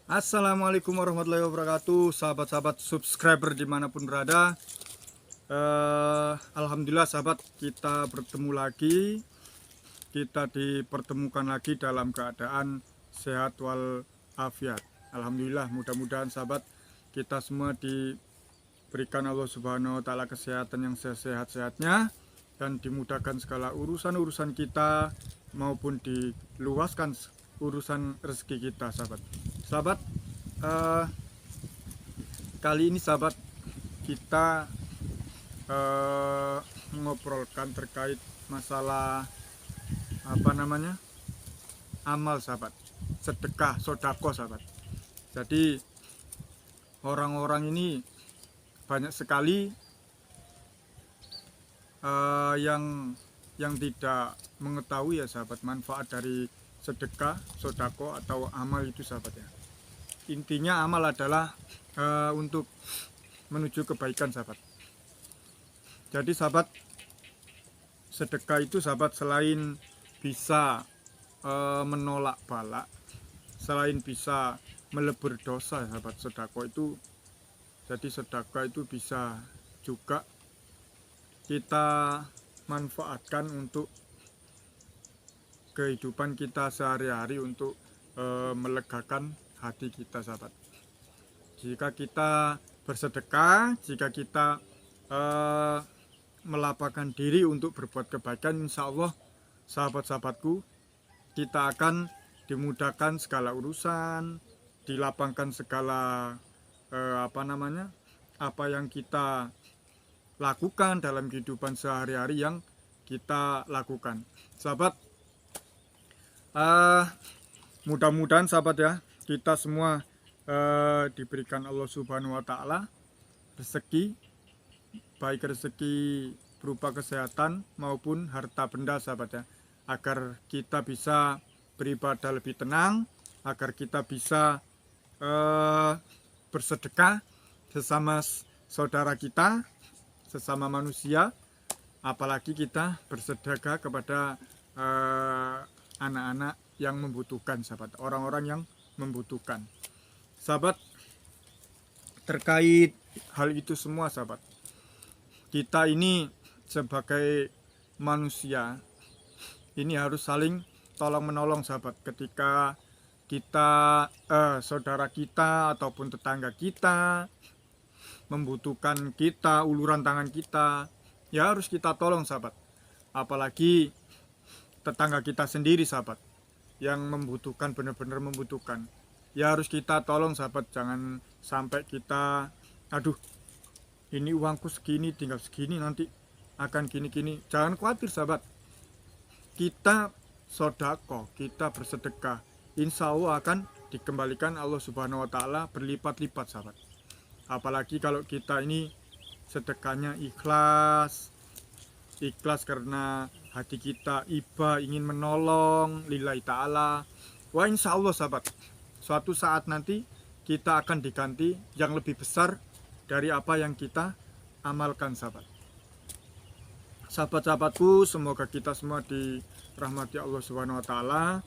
Assalamualaikum warahmatullahi wabarakatuh, sahabat-sahabat subscriber dimanapun berada. Alhamdulillah sahabat, kita bertemu lagi. Kita dipertemukan lagi dalam keadaan sehat walafiat. Alhamdulillah, mudah-mudahan sahabat kita semua diberikan Allah Subhanahu wa Ta'ala kesehatan yang sehat-sehatnya dan dimudahkan segala urusan-urusan kita maupun diluaskan urusan rezeki kita sahabat. Sahabat, eh, kali ini sahabat kita mengobrolkan terkait masalah amal sahabat, sedekah, sodako sahabat. Jadi orang-orang ini banyak sekali yang tidak mengetahui ya sahabat manfaat dari sedekah, sodako atau amal itu sahabat ya. Intinya amal adalah untuk menuju kebaikan sahabat. Jadi sahabat, sedekah itu sahabat selain bisa menolak bala, selain bisa melebur dosa sahabat, sedekah itu, jadi sedekah itu bisa juga kita manfaatkan untuk kehidupan kita sehari-hari, untuk melegakan hati kita sahabat. Jika kita bersedekah, jika kita melapangkan diri untuk berbuat kebaikan, insya Allah sahabat-sahabatku, kita akan dimudahkan segala urusan, dilapangkan segala apa yang kita lakukan dalam kehidupan sehari-hari yang kita lakukan sahabat. Mudah-mudahan sahabat ya, kita semua diberikan Allah Subhanahu wa Ta'ala rezeki, baik rezeki berupa kesehatan maupun harta benda sahabat ya, agar kita bisa beribadah lebih tenang, agar kita bisa bersedekah sesama saudara kita, sesama manusia, apalagi kita bersedekah kepada anak-anak yang membutuhkan sahabat, orang-orang yang membutuhkan sahabat. Terkait hal itu semua sahabat, kita ini sebagai manusia ini harus saling tolong menolong sahabat. Ketika kita saudara kita ataupun tetangga kita membutuhkan kita, uluran tangan kita, ya harus kita tolong sahabat. Apalagi tetangga kita sendiri sahabat yang membutuhkan, benar-benar membutuhkan, ya harus kita tolong sahabat. Jangan sampai kita, aduh ini uangku segini, tinggal segini, nanti akan gini-gini. Jangan khawatir sahabat, kita sodako, kita bersedekah, insya Allah akan dikembalikan Allah Subhanahu wa Ta'ala berlipat-lipat sahabat. Apalagi kalau kita ini sedekahnya ikhlas karena hati kita iba, ingin menolong lillahi ta'ala. Wah, insya Allah sahabat, suatu saat nanti kita akan diganti yang lebih besar dari apa yang kita amalkan sahabat. Sahabat-sahabatku, semoga kita semua dirahmati Allah Subhanahu wa Ta'ala,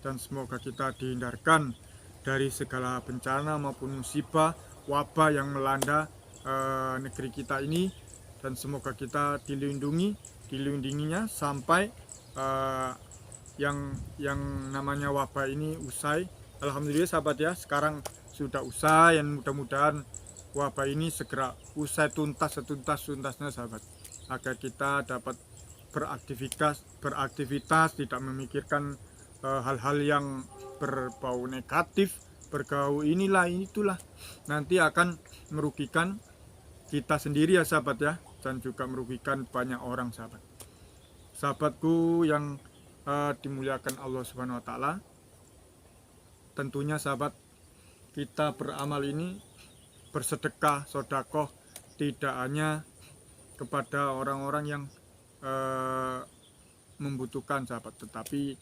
dan semoga kita dihindarkan dari segala bencana maupun musibah, wabah yang melanda negeri kita ini, dan semoga kita dilindunginya sampai yang namanya wabah ini usai. Alhamdulillah sahabat ya, sekarang sudah usai, dan mudah-mudahan wabah ini segera usai tuntas, setuntas-tuntasnya sahabat, agar kita dapat beraktivitas, tidak memikirkan hal-hal yang berbau negatif, bergaul inilah itulah, nanti akan merugikan kita sendiri ya sahabat ya, dan juga merugikan banyak orang sahabat. Sahabatku yang dimuliakan Allah Subhanahu wa Ta'ala, tentunya sahabat, kita beramal ini, bersedekah, sodakoh, tidak hanya kepada orang-orang yang membutuhkan sahabat, tetapi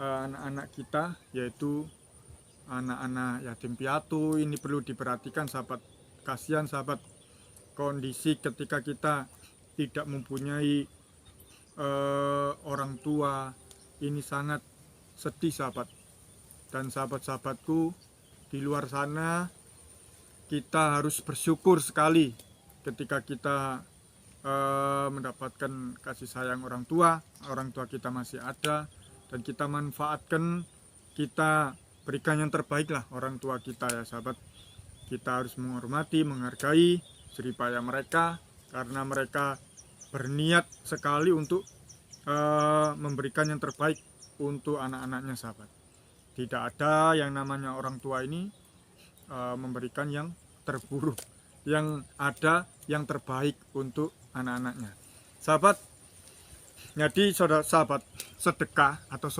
anak-anak kita, yaitu anak-anak yatim piatu ini perlu diperhatikan sahabat. Kasihan sahabat, kondisi ketika kita tidak mempunyai orang tua ini sangat sedih sahabat. Dan sahabat-sahabatku, di luar sana kita harus bersyukur sekali ketika kita mendapatkan kasih sayang orang tua kita masih ada, dan kita manfaatkan, kita berikan yang terbaik lah orang tua kita ya sahabat. Kita harus menghormati, menghargai jeripaya mereka, karena mereka berniat sekali untuk memberikan yang terbaik untuk anak-anaknya sahabat. Tidak ada yang namanya orang tua ini memberikan yang terburuk, yang ada yang terbaik untuk anak-anaknya sahabat. Jadi sahabat, sedekah atau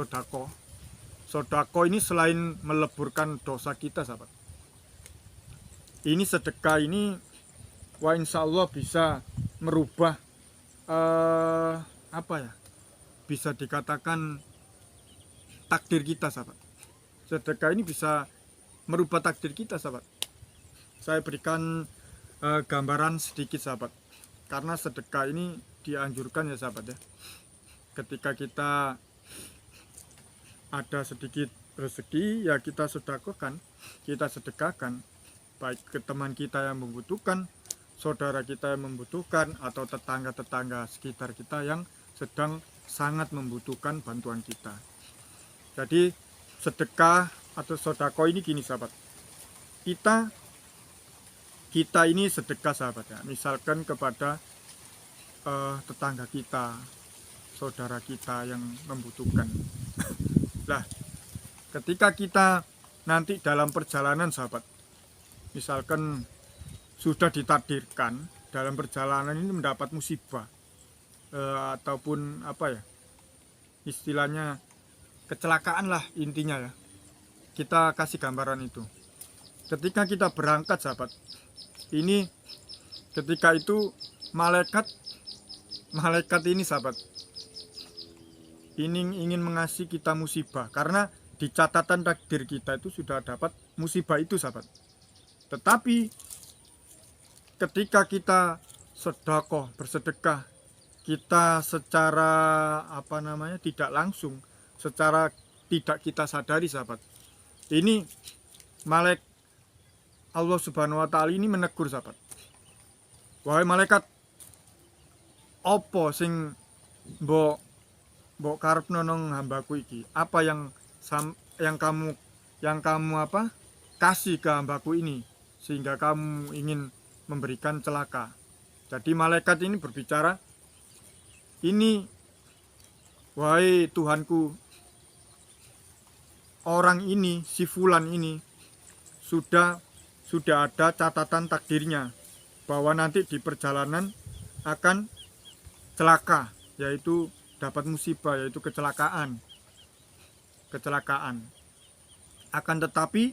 sodako ini selain meleburkan dosa kita sahabat, ini sedekah ini insya Allah bisa merubah bisa dikatakan takdir kita sahabat. Sedekah ini bisa merubah takdir kita sahabat. Saya berikan gambaran sedikit sahabat, karena sedekah ini dianjurkan ya sahabat ya. Ketika kita ada sedikit rezeki ya kita sedekahkan, baik ke teman kita yang membutuhkan, saudara kita yang membutuhkan, atau tetangga-tetangga sekitar kita yang sedang sangat membutuhkan bantuan kita. Jadi sedekah atau sodako ini gini sahabat, kita ini sedekah sahabat ya, misalkan kepada tetangga kita, saudara kita yang membutuhkan. Nah, ketika kita nanti dalam perjalanan sahabat, misalkan sudah ditakdirkan dalam perjalanan ini mendapat musibah ataupun istilahnya kecelakaan lah intinya ya, kita kasih gambaran itu. Ketika kita berangkat sahabat, ini ketika itu malaikat ini sahabat, ini ingin mengasih kita musibah, karena di catatan takdir kita itu sudah dapat musibah itu sahabat. Tetapi ketika kita bersedekah, kita secara tidak langsung, secara tidak kita sadari sahabat, ini Allah Subhanahu wa Ta'ala ini menegur sahabat. Wahai malaikat, opo sing mbok karepno nang hambaku iki? Apa yang kamu kasih ke hambaku ini sehingga kamu ingin memberikan celaka? Jadi malaikat ini berbicara, ini wahai Tuhanku, orang ini, si fulan ini sudah ada catatan takdirnya bahwa nanti di perjalanan akan celaka, yaitu dapat musibah, yaitu kecelakaan. Akan tetapi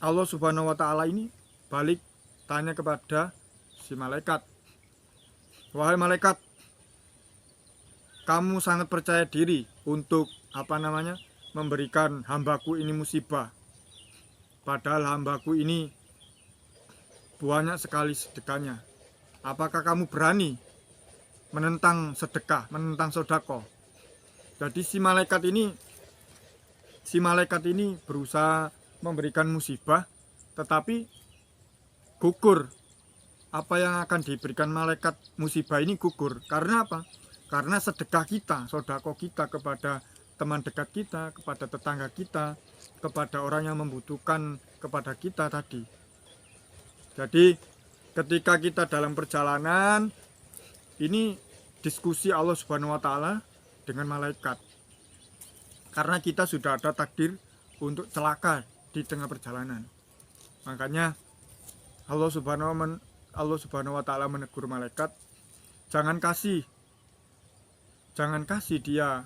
Allah Subhanahu wa Ta'ala ini balik tanya kepada si malaikat, wahai malaikat, kamu sangat percaya diri untuk memberikan hambaku ini musibah, padahal hambaku ini banyak sekali sedekahnya. Apakah kamu berani menentang sedekah, menentang sodako? Jadi si malaikat ini berusaha memberikan musibah, tetapi gugur. Apa yang akan diberikan malaikat musibah ini gugur. Karena apa? Karena sedekah kita, sodako kita kepada teman dekat kita, kepada tetangga kita, kepada orang yang membutuhkan kepada kita tadi. Jadi ketika kita dalam perjalanan, ini diskusi Allah Subhanahu wa Ta'ala dengan malaikat, karena kita sudah ada takdir untuk celaka di tengah perjalanan. Makanya Allah Subhanahu wa Ta'ala menegur malaikat, jangan kasih dia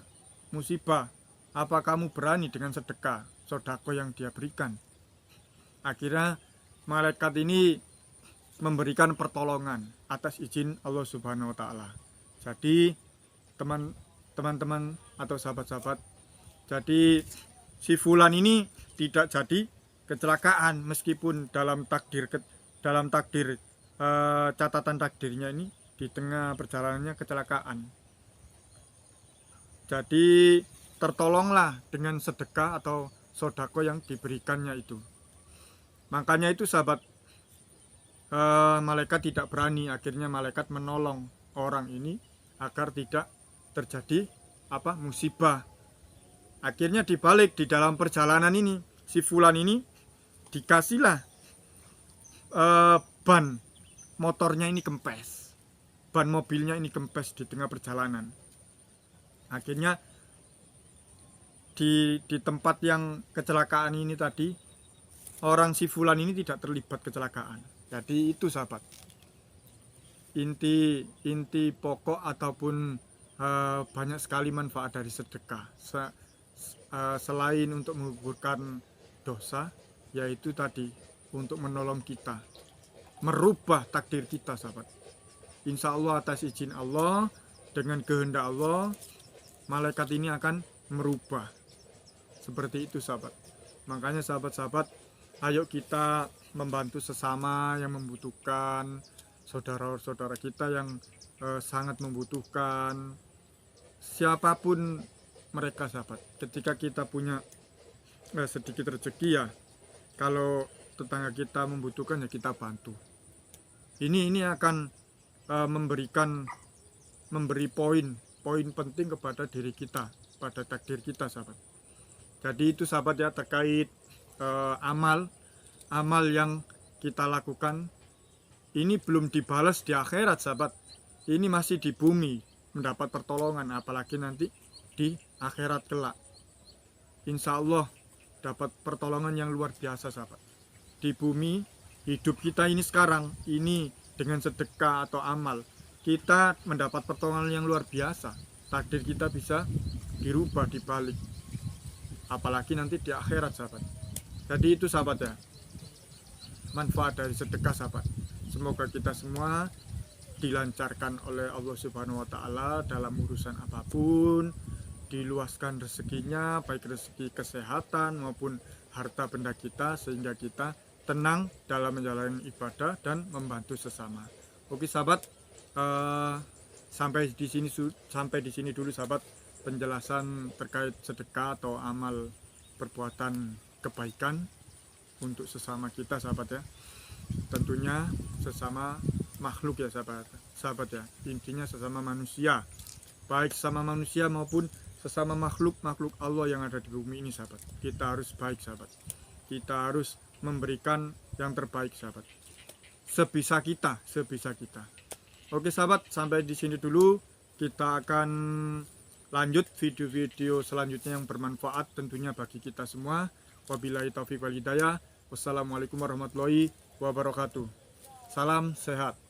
musibah. Apa kamu berani dengan sedekah, sodako yang dia berikan? Akhirnya malaikat ini memberikan pertolongan atas izin Allah Subhanahu wa Ta'ala. Jadi teman-teman atau sahabat-sahabat, jadi si fulan ini tidak jadi kecelakaan, meskipun dalam takdir catatan takdirnya ini di tengah perjalanannya kecelakaan. Jadi tertolonglah dengan sedekah atau sodako yang diberikannya itu. Makanya itu sahabat, malaikat tidak berani, akhirnya malaikat menolong orang ini agar tidak terjadi musibah. Akhirnya dibalik di dalam perjalanan ini, si fulan ini dikasihlah ban motornya ini kempes, ban mobilnya ini kempes di tengah perjalanan. Akhirnya di tempat yang kecelakaan ini tadi, orang si fulan ini tidak terlibat kecelakaan. Jadi itu sahabat, inti pokok ataupun banyak sekali manfaat dari sedekah. Selain untuk menggugurkan dosa, yaitu tadi untuk menolong kita, merubah takdir kita sahabat. Insya Allah atas izin Allah, dengan kehendak Allah, malaikat ini akan merubah. Seperti itu sahabat. Makanya sahabat-sahabat, ayo kita membantu sesama yang membutuhkan, saudara-saudara kita yang sangat membutuhkan, siapapun mereka sahabat. Ketika kita punya sedikit rezeki, ya kalau tetangga kita membutuhkan, ya kita bantu. Ini akan memberi poin penting kepada diri kita, pada takdir kita sahabat. Jadi itu sahabat ya, terkait amal yang kita lakukan ini belum dibalas di akhirat sahabat. Ini masih di bumi mendapat pertolongan, apalagi nanti di akhirat kelak. Insya Allah dapat pertolongan yang luar biasa sahabat. Di bumi hidup kita ini sekarang, ini dengan sedekah atau amal, kita mendapat pertolongan yang luar biasa. Takdir kita bisa dirubah, dibalik. Apalagi nanti di akhirat sahabat. Jadi itu sahabat ya, manfaat dari sedekah sahabat. Semoga kita semua dilancarkan oleh Allah Subhanahu wa Ta'ala dalam urusan apapun, diluaskan rezekinya, baik rezeki kesehatan maupun harta benda kita, sehingga kita tenang dalam menjalani ibadah dan membantu sesama. Oke sahabat, sampai di sini dulu sahabat penjelasan terkait sedekah atau amal perbuatan kebaikan untuk sesama kita sahabat ya. Tentunya sesama makhluk ya sahabat ya, intinya sesama manusia, baik sesama manusia maupun sesama makhluk Allah yang ada di bumi ini sahabat. Kita harus baik sahabat, kita harus memberikan yang terbaik sahabat, sebisa kita. Oke sahabat, sampai di sini dulu. Kita akan lanjut video-video selanjutnya yang bermanfaat tentunya bagi kita semua. Wabillahi taufiq wal hidayah. Wassalamualaikum warahmatullahi wabarakatuh. Salam sehat.